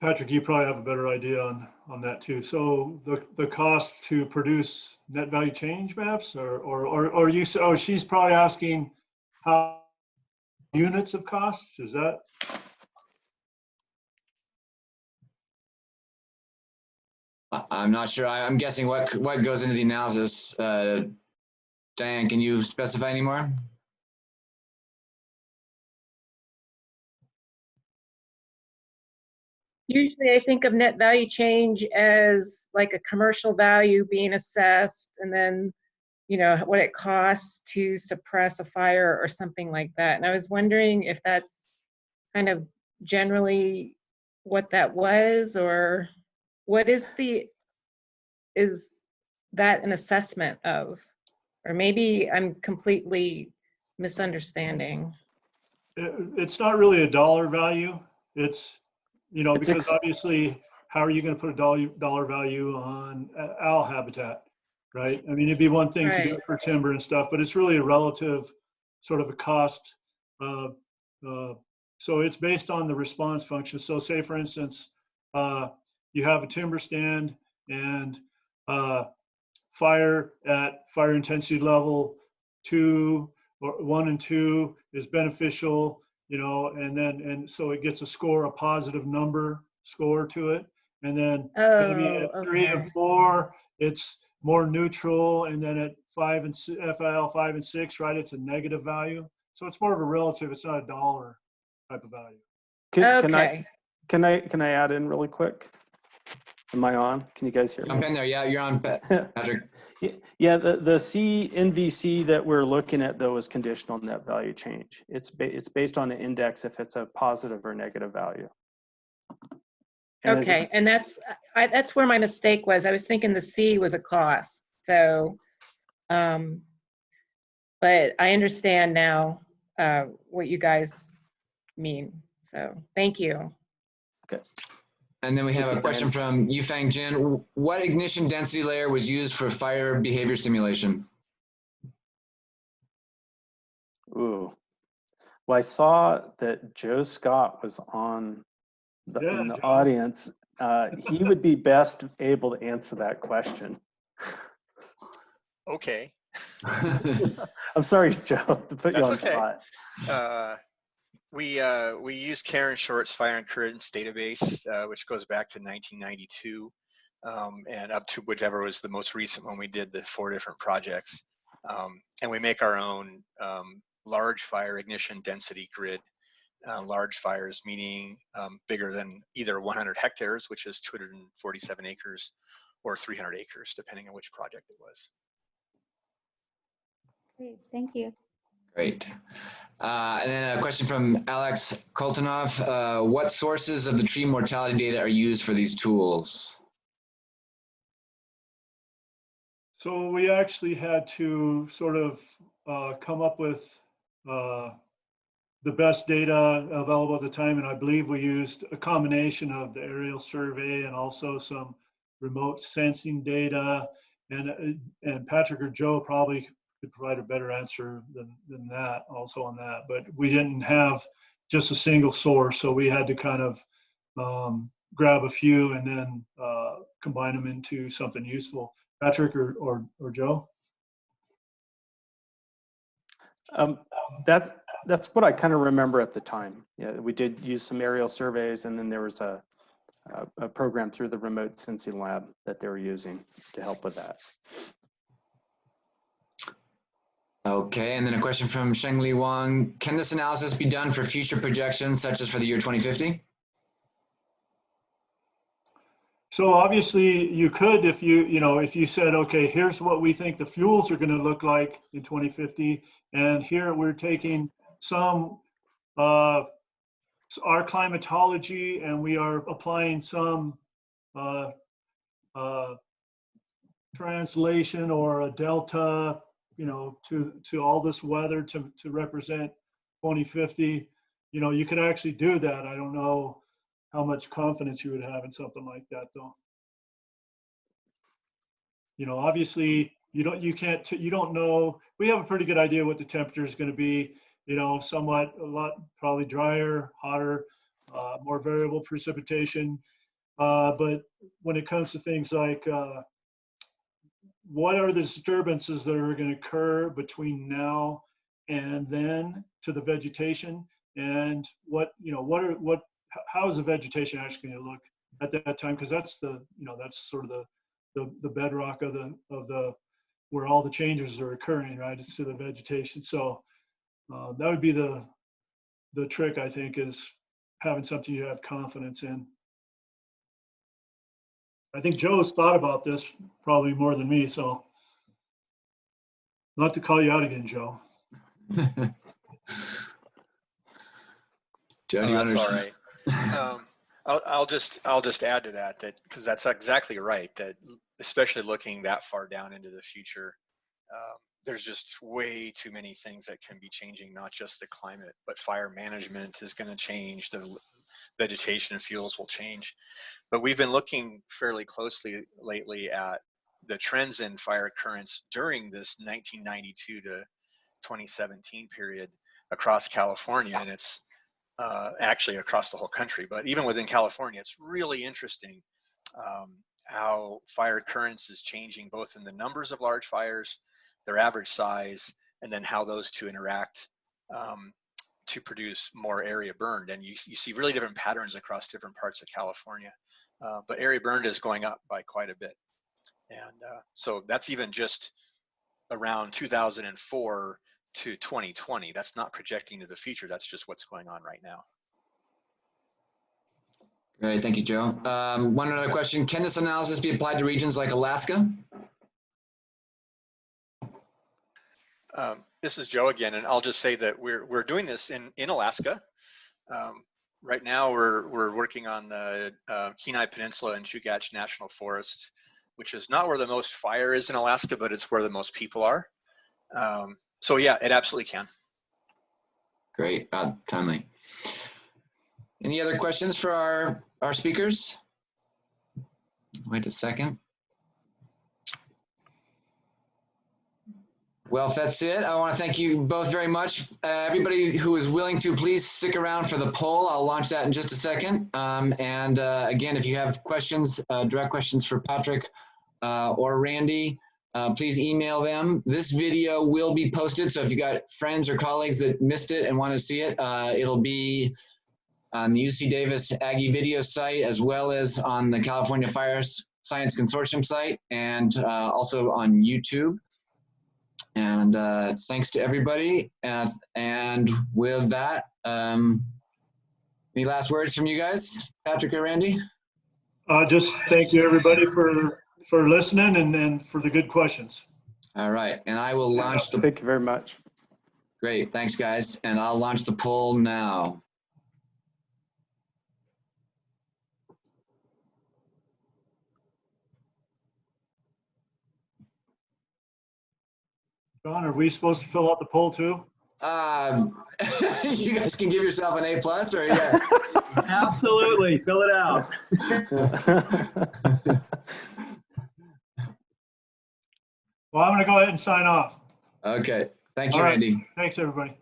Patrick, you probably have a better idea on that too. So the cost to produce net value change maps, or you? Oh, she's probably asking how units of costs. Is that?
I'm not sure. I'm guessing what goes into the analysis. Diane, can you specify any more?
Usually I think of net value change as like a commercial value being assessed, and then, what it costs to suppress a fire or something like that. And I was wondering if that's kind of generally what that was, or what is that an assessment of? Or maybe I'm completely misunderstanding.
It's not really a dollar value. It's, because obviously, how are you going to put a dollar value on owl habitat, right? I mean, it'd be one thing to do it for timber and stuff, but it's really a relative sort of a cost. So it's based on the response function. So say, for instance, you have a timber stand and fire at fire intensity level 2 or 1 and 2 is beneficial, and so it gets a positive number score to it. And then maybe at 3 and 4, it's more neutral. And then at 5 and FIL 5 and 6, right, it's a negative value. So it's more of a relative. It's not a dollar type of value.
Can I add in really quick? Am I on? Can you guys hear me?
Jump in there. Yeah, you're on, Patrick.
Yeah, the CNVC that we're looking at though is conditional net value change. It's based on the index if it's a positive or negative value. And
okay, and that's where my mistake was. I was thinking the C was a cost. So, but I understand now what you guys mean. So thank you.
Okay.
And then we have a question from Yufang Jin. What ignition density layer was used for fire behavior simulation?
Ooh. Well, I saw that Joe Scott was in the audience. He would be best able to answer that question.
Okay.
I'm sorry, Joe, to put you on the spot.
We use Karen Short's Fire and Currents database, which goes back to 1992, and up to whichever was the most recent one we did the 4 different projects. And we make our own large fire ignition density grid. Large fires meaning bigger than either 100 hectares, which is 247 acres, or 300 acres, depending on which project it was.
Great, thank you.
Great. And then a question from Alex Koltanov. What sources of the tree mortality data are used for these tools?
So we actually had to sort of come up with the best data available at the time, and I believe we used a combination of the aerial survey and also some remote sensing data. And Patrick or Joe probably could provide a better answer than that also on that, but we didn't have just a single source, so we had to kind of grab a few and then combine them into something useful. Patrick or Joe?
That's what I kind of remember at the time. Yeah, we did use some aerial surveys, and then there was a program through the remote sensing lab that they were using to help with that.
Okay, and then a question from Shengli Wang. Can this analysis be done for future projections, such as for the year 2050?
So obviously you could, if if you said, okay, here's what we think the fuels are going to look like in 2050, and here we're taking some our climatology, and we are applying some translation or a delta, to all this weather to represent 2050. You could actually do that. I don't know how much confidence you would have in something like that, though. Obviously you don't know. We have a pretty good idea what the temperature is going to be, somewhat, a lot, probably drier, hotter, more variable precipitation. But when it comes to things like what are the disturbances that are going to occur between now and then to the vegetation, and how is the vegetation actually going to look at that time? Because that's that's sort of the bedrock of the where all the changes are occurring, right? It's to the vegetation. So that would be the trick, I think, is having something you have confidence in. I think Joe's thought about this probably more than me, so not to call you out again, Joe.
Joe,
That's all right. I'll just add to that because that's exactly right. That especially looking that far down into the future, there's just way too many things that can be changing. Not just the climate, but fire management is going to change. The vegetation and fuels will change. But we've been looking fairly closely lately at the trends in fire occurrence during this 1992 to 2017 period across California, and it's actually across the whole country, but even within California, it's really interesting how fire occurrence is changing, both in the numbers of large fires, their average size, and then how those two interact to produce more area burned. And you see really different patterns across different parts of California, but area burned is going up by quite a bit. And so that's even just around 2004 to 2020. That's not projecting to the future. That's just what's going on right now.
Great, thank you, Joe. One other question. Can this analysis be applied to regions like Alaska?
This is Joe again, and I'll just say that we're doing this in Alaska. Right now, we're working on the Kenai Peninsula and Chugach National Forest, which is not where the most fire is in Alaska, but it's where the most people are. So yeah, it absolutely can.
Great, timely. Any other questions for our speakers? Wait a second. Well, if that's it, I want to thank you both very much. Everybody who is willing to, please stick around for the poll. I'll launch that in just a second. Again, if you have questions, direct questions for Patrick or Randy, please email them. This video will be posted, so if you got friends or colleagues that missed it and want to see it, it'll be on the UC Davis Aggie video site, as well as on the California Fire Science Consortium site, and also on YouTube. And thanks to everybody. And with that, any last words from you guys, Patrick or Randy?
Just thank you, everybody, for listening and for the good questions.
All right, and I will launch the.
Thank you very much.
Great, thanks, guys. And I'll launch the poll now.
John, are we supposed to fill out the poll too?
You guys can give yourself an A+, or yeah.
Absolutely, fill it out.
Well, I'm going to go ahead and sign off.
Okay, thank you,
All right.
Randy.
Thanks, everybody.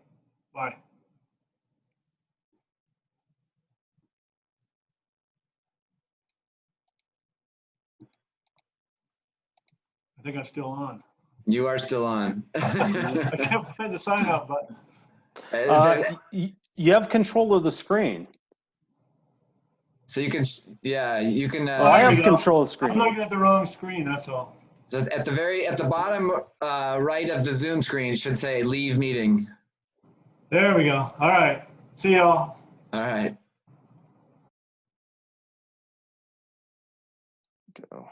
Bye. I think I'm still on.
You are still on.
I can't find the sign up button.
You have control of the screen.
So you can, yeah, you can.
I have
There we go.
control of the screen.
I'm looking at the wrong screen, that's all.
So at the bottom right of the Zoom screen, it should say leave meeting.
There we go. All right. See y'all.
All right.
Go.